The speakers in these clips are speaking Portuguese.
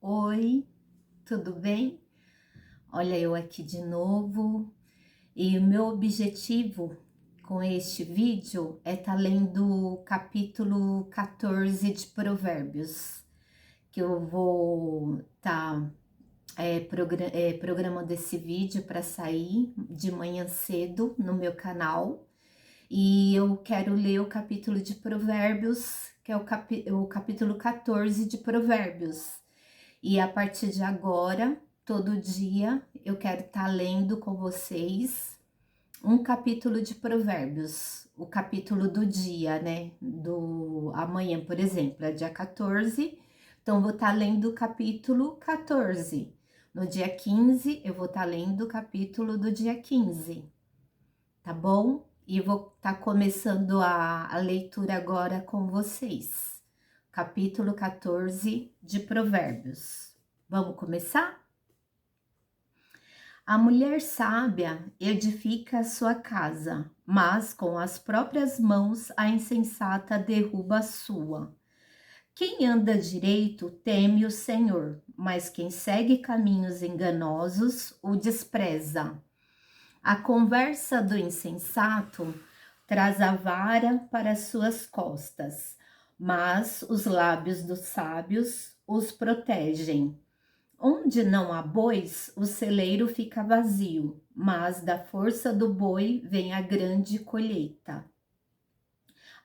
Oi, tudo bem? Olha, eu aqui de novo e o meu objetivo com este vídeo é estar lendo o capítulo 14 de Provérbios, que eu vou estar programando esse vídeo para sair de manhã cedo no meu canal. E eu quero ler o capítulo de Provérbios, que é o capítulo 14 de Provérbios. E a partir de agora, todo dia, eu quero estar lendo com vocês um capítulo de Provérbios, o capítulo do dia, né? Do amanhã, por exemplo, é dia 14, então eu vou estar lendo o capítulo 14. No dia 15, eu vou estar lendo o capítulo do dia 15, tá bom? E vou estar começando a leitura agora com vocês. Capítulo 14 de Provérbios. Vamos começar? A mulher sábia edifica a sua casa, mas com as próprias mãos a insensata derruba a sua. Quem anda direito teme o Senhor, mas quem segue caminhos enganosos o despreza. A conversa do insensato traz a vara para suas costas, mas os lábios dos sábios os protegem. Onde não há bois, o celeiro fica vazio, mas da força do boi vem a grande colheita.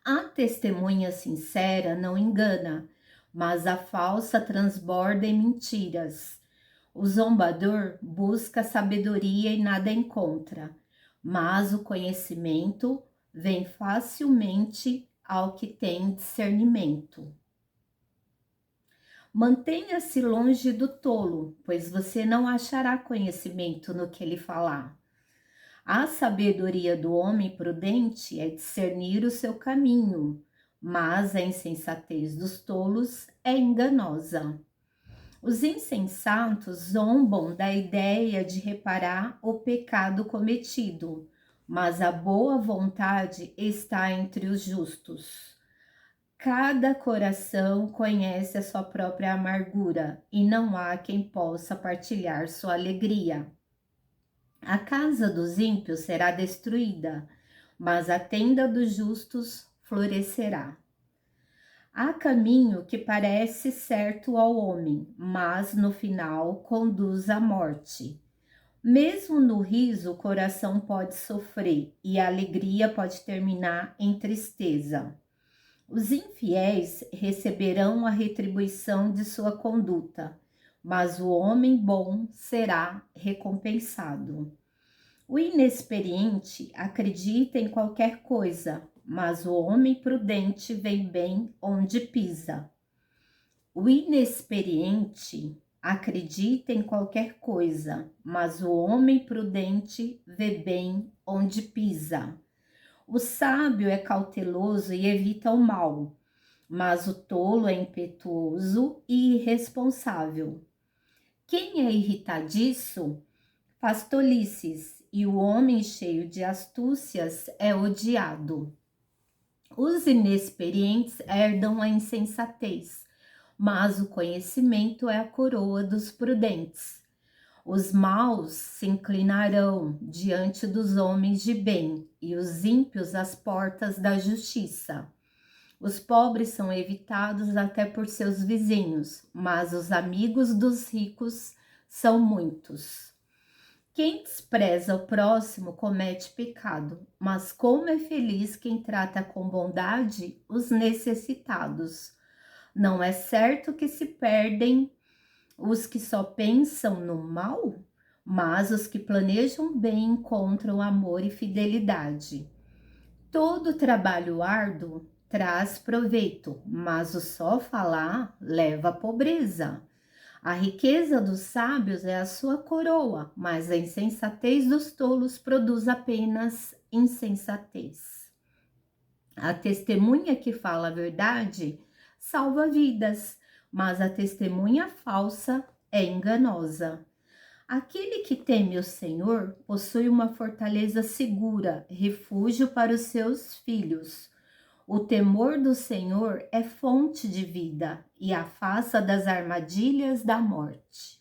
A testemunha sincera não engana, mas a falsa transborda em mentiras. O zombador busca sabedoria e nada encontra, mas o conhecimento vem facilmente ao que tem discernimento. Mantenha-se longe do tolo, pois você não achará conhecimento no que ele falar. A sabedoria do homem prudente é discernir o seu caminho, mas a insensatez dos tolos é enganosa. Os insensatos zombam da ideia de reparar o pecado cometido, mas a boa vontade está entre os justos. Cada coração conhece a sua própria amargura, e não há quem possa partilhar sua alegria. A casa dos ímpios será destruída, mas a tenda dos justos florescerá. Há caminho que parece certo ao homem, mas no final conduz à morte. Mesmo no riso, o coração pode sofrer e a alegria pode terminar em tristeza. Os infiéis receberão a retribuição de sua conduta, mas o homem bom será recompensado. O inexperiente acredita em qualquer coisa, mas o homem prudente vê bem onde pisa. O inexperiente acredita em qualquer coisa, mas o homem prudente vê bem onde pisa. O sábio é cauteloso e evita o mal, mas o tolo é impetuoso e irresponsável. Quem é irritadiço faz tolices, e o homem cheio de astúcias é odiado. Os inexperientes herdam a insensatez, mas o conhecimento é a coroa dos prudentes. Os maus se inclinarão diante dos homens de bem, e os ímpios às portas da justiça. Os pobres são evitados até por seus vizinhos, mas os amigos dos ricos são muitos. Quem despreza o próximo comete pecado, mas como é feliz quem trata com bondade os necessitados. Não é certo que se perdem os que só pensam no mal, mas os que planejam bem encontram amor e fidelidade. Todo trabalho árduo traz proveito, mas o só falar leva à pobreza. A riqueza dos sábios é a sua coroa, mas a insensatez dos tolos produz apenas insensatez. A testemunha que fala a verdade salva vidas, mas a testemunha falsa é enganosa. Aquele que teme o Senhor possui uma fortaleza segura, refúgio para os seus filhos. O temor do Senhor é fonte de vida e afasta das armadilhas da morte.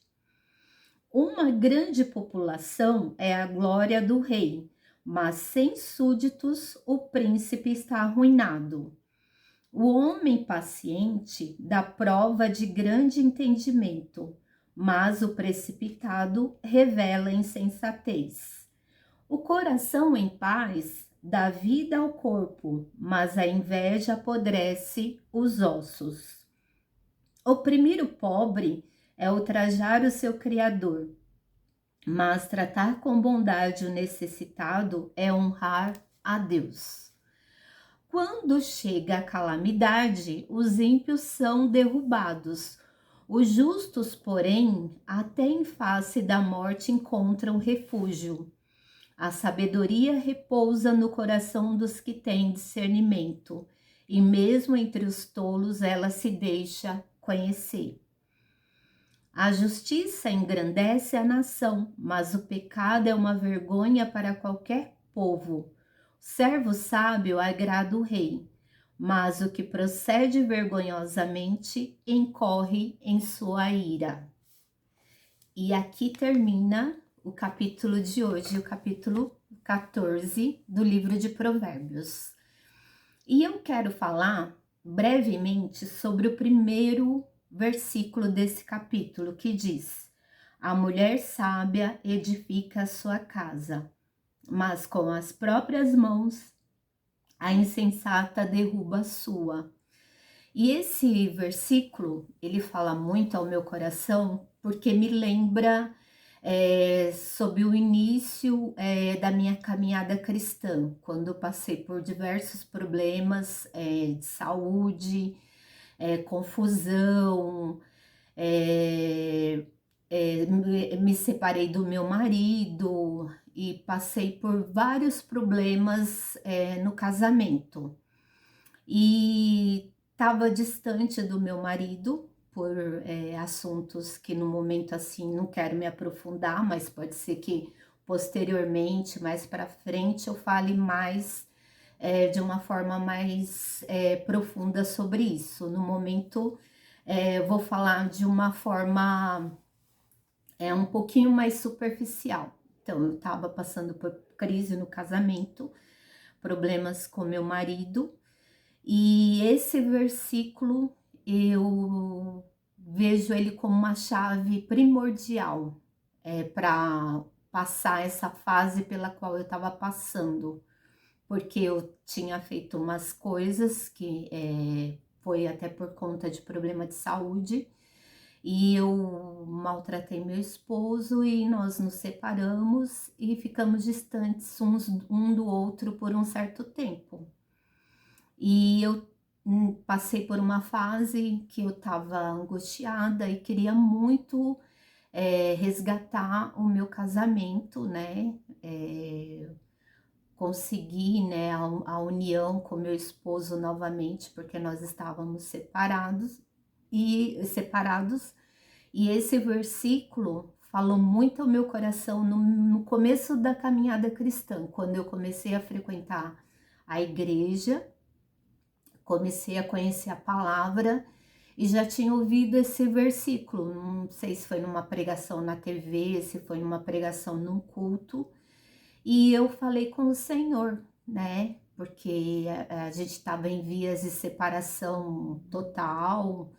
Uma grande população é a glória do rei, mas sem súditos o príncipe está arruinado. O homem paciente dá prova de grande entendimento, mas o precipitado revela insensatez. O coração em paz dá vida ao corpo, mas a inveja apodrece os ossos. Oprimir o pobre é ultrajar o seu Criador, mas tratar com bondade o necessitado é honrar a Deus. Quando chega a calamidade, os ímpios são derrubados. Os justos, porém, até em face da morte encontram refúgio. A sabedoria repousa no coração dos que têm discernimento, e mesmo entre os tolos ela se deixa conhecer. A justiça engrandece a nação, mas o pecado é uma vergonha para qualquer povo. O servo sábio agrada o rei, mas o que procede vergonhosamente incorre em sua ira. E aqui termina o capítulo de hoje, o capítulo 14 do livro de Provérbios. E eu quero falar brevemente sobre o primeiro versículo desse capítulo, que diz: a mulher sábia edifica a sua casa, mas com as próprias mãos a insensata derruba a sua. E esse versículo, ele fala muito ao meu coração, porque me lembra sobre o início da minha caminhada cristã, quando eu passei por diversos problemas de saúde, confusão, me separei do meu marido e passei por vários problemas no casamento. E estava distante do meu marido por assuntos que no momento assim não quero me aprofundar, mas pode ser que posteriormente, mais para frente, eu fale mais de uma forma mais profunda sobre isso. No momento eu vou falar de uma forma um pouquinho mais superficial. Então, eu estava passando por crise no casamento, problemas com meu marido, e esse versículo eu vejo ele como uma chave primordial para passar essa fase pela qual eu estava passando, porque eu tinha feito umas coisas que foi até por conta de problema de saúde, e eu maltratei meu esposo e nós nos separamos e ficamos distantes um do outro por um certo tempo. E eu passei por uma fase que eu estava angustiada e queria muito resgatar o meu casamento, né? Conseguir, né, a união com meu esposo novamente, porque nós estávamos separados. E esse versículo falou muito ao meu coração no começo da caminhada cristã, quando eu comecei a frequentar a igreja, comecei a conhecer a palavra e já tinha ouvido esse versículo. Não sei se foi numa pregação na TV, se foi numa pregação num culto. E eu falei com o Senhor, né? Porque a gente estava em vias de separação total,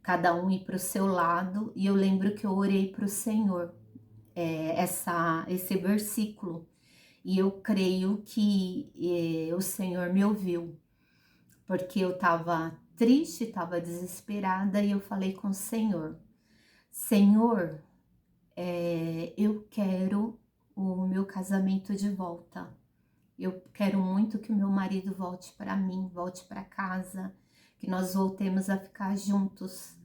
cada um ir para o seu lado. E eu lembro que eu orei para o Senhor esse versículo. E eu creio que o Senhor me ouviu, porque eu estava triste, estava desesperada, e eu falei com o Senhor: Senhor, eu quero o meu casamento de volta. Eu quero muito que o meu marido volte para mim, volte para casa, que nós voltemos a ficar juntos.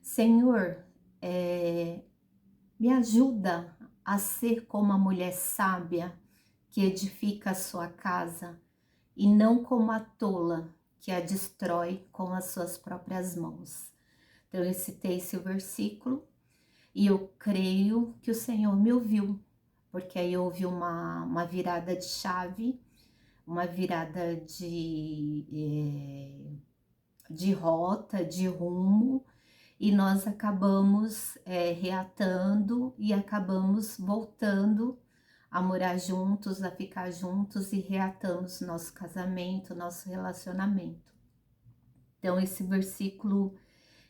Senhor, me ajuda a ser como a mulher sábia que edifica a sua casa e não como a tola que a destrói com as suas próprias mãos. Então eu citei esse versículo e eu creio que o Senhor me ouviu, porque aí houve uma virada de chave, uma virada de rota, de rumo, e nós acabamos reatando e acabamos voltando a morar juntos, a ficar juntos e reatamos nosso casamento, nosso relacionamento. Então, esse versículo,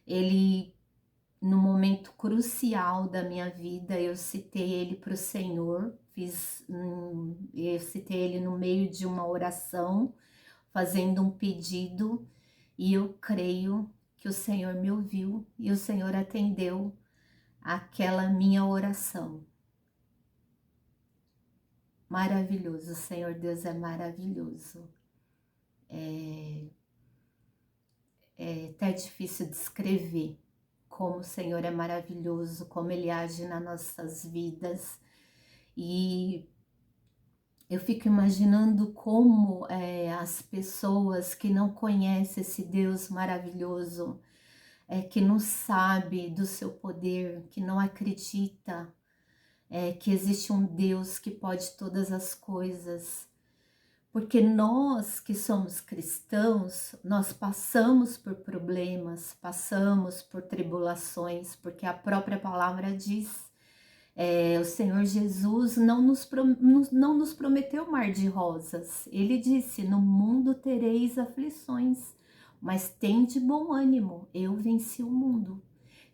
ele, no momento crucial da minha vida, eu citei ele para o Senhor, eu citei ele no meio de uma oração, fazendo um pedido, e eu creio que o Senhor me ouviu e o Senhor atendeu aquela minha oração. Maravilhoso, o Senhor Deus é maravilhoso. É até difícil descrever como o Senhor é maravilhoso, como Ele age nas nossas vidas. E eu fico imaginando como as pessoas que não conhecem esse Deus maravilhoso, que não sabe do seu poder, que não acredita que existe um Deus que pode todas as coisas. Porque nós que somos cristãos, nós passamos por problemas, passamos por tribulações, porque a própria palavra diz, o Senhor Jesus não nos prometeu mar de rosas. Ele disse, no mundo tereis aflições, mas tende bom ânimo, eu venci o mundo.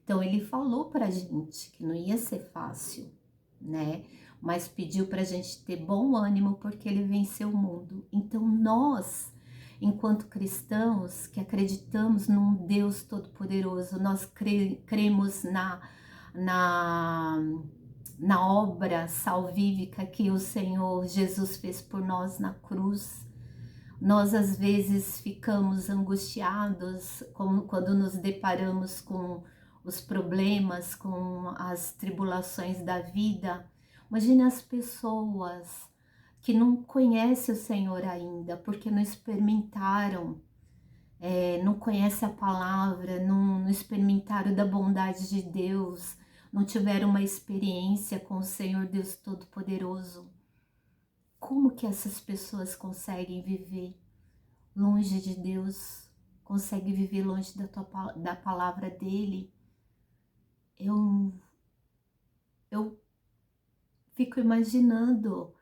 Então ele falou pra gente que não ia ser fácil, né? Mas pediu pra gente ter bom ânimo porque ele venceu o mundo. Então nós, enquanto cristãos que acreditamos num Deus todo-poderoso, nós cremos na obra salvífica que o Senhor Jesus fez por nós na cruz. Nós às vezes ficamos angustiados quando nos deparamos com os problemas, com as tribulações da vida. Imagine as pessoas que não conhecem o Senhor ainda, porque não experimentaram, não conhecem a palavra, não experimentaram da bondade de Deus, não tiveram uma experiência com o Senhor Deus Todo-Poderoso. Como que essas pessoas conseguem viver longe de Deus, conseguem viver longe da palavra dele? Eu fico imaginando,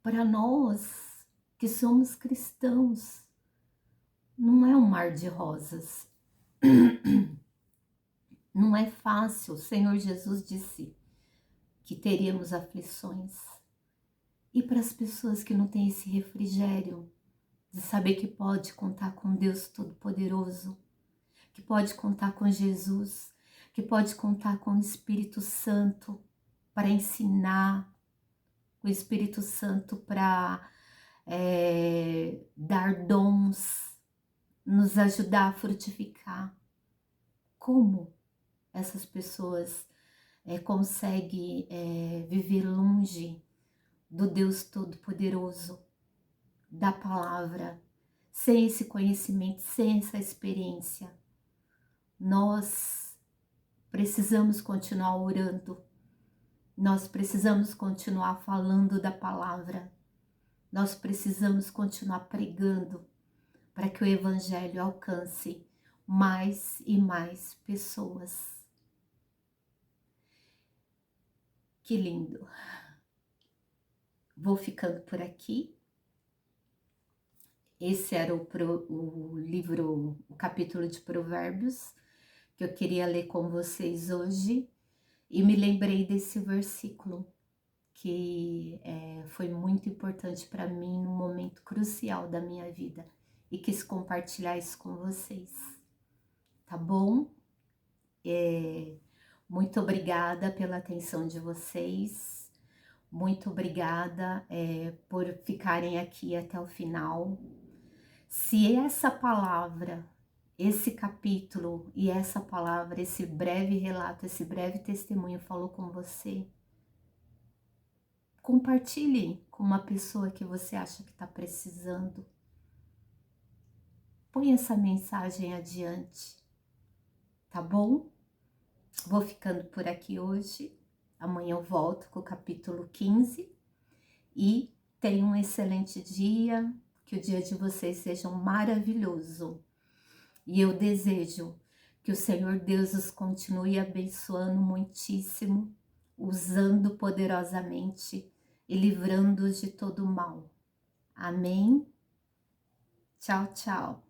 para nós que somos cristãos, não é um mar de rosas. Não é fácil. O Senhor Jesus disse que teríamos aflições. E para as pessoas que não têm esse refrigério de saber que pode contar com Deus Todo-Poderoso, que pode contar com Jesus, que pode contar com o Espírito Santo para ensinar, com o Espírito Santo para dar dons, nos ajudar a frutificar. Como essas pessoas conseguem viver longe do Deus Todo-Poderoso, da palavra, sem esse conhecimento, sem essa experiência? Nós precisamos continuar orando, nós precisamos continuar falando da palavra, nós precisamos continuar pregando para que o Evangelho alcance mais e mais pessoas. Que lindo! Vou ficando por aqui. Esse era o livro, o capítulo de Provérbios que eu queria ler com vocês hoje, e me lembrei desse versículo que foi muito importante para mim num momento crucial da minha vida, e quis compartilhar isso com vocês, tá bom? Muito obrigada pela atenção de vocês, muito obrigada por ficarem aqui até o final. Se essa palavra, esse capítulo e essa palavra, esse breve relato, esse breve testemunho falou com você, compartilhe com uma pessoa que você acha que está precisando. Põe essa mensagem adiante, tá bom? Vou ficando por aqui hoje. Amanhã eu volto com o capítulo 15 e Tenham um excelente dia, que o dia de vocês seja maravilhoso. E eu desejo que o Senhor Deus os continue abençoando muitíssimo, usando poderosamente e livrando-os de todo mal. Amém? Tchau, tchau.